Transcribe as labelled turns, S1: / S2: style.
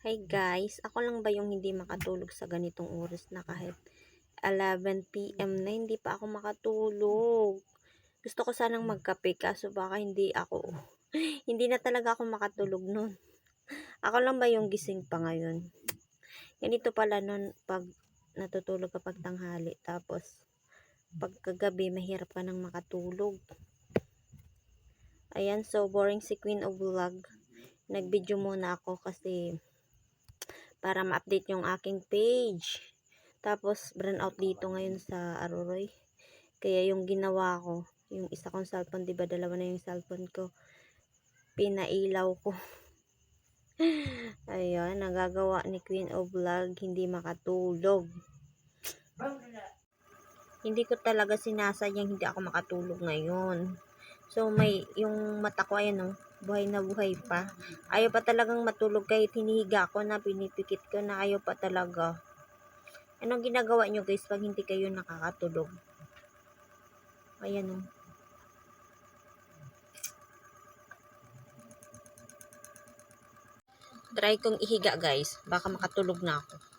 S1: Hi guys, ako lang ba yung hindi makatulog sa ganitong oras na kahit 11 PM na hindi pa ako makatulog? Gusto ko sanang magkape kaso baka hindi ako. Hindi na talaga ako makatulog nun. Ako lang ba yung gising pa ngayon? Ganito pala nun pag natutulog kapag tanghali tapos pagkagabi mahirap ka nang makatulog. Ayan, so boring si Queen of Vlog. Nag-video muna ako kasi para ma-update yung aking page. Tapos, burn out dito ngayon sa Aruroy. Kaya yung ginawa ko, yung isa kong cellphone, diba dalawa na yung cellphone ko, pinailaw ko. Ayun, nagagawa ni Queen of Vlog, hindi makatulog. Hindi ko talaga sinasadyang hindi ako makatulog ngayon. So, yung mata ko, ayan o, buhay na buhay pa. Ayaw pa talagang matulog kahit hinihiga ko na, pinipikit ko na, ayaw pa talaga. Anong ginagawa nyo guys pag hindi kayo nakakatulog? Ayan o. Try kong ihiga guys, baka makatulog na ako.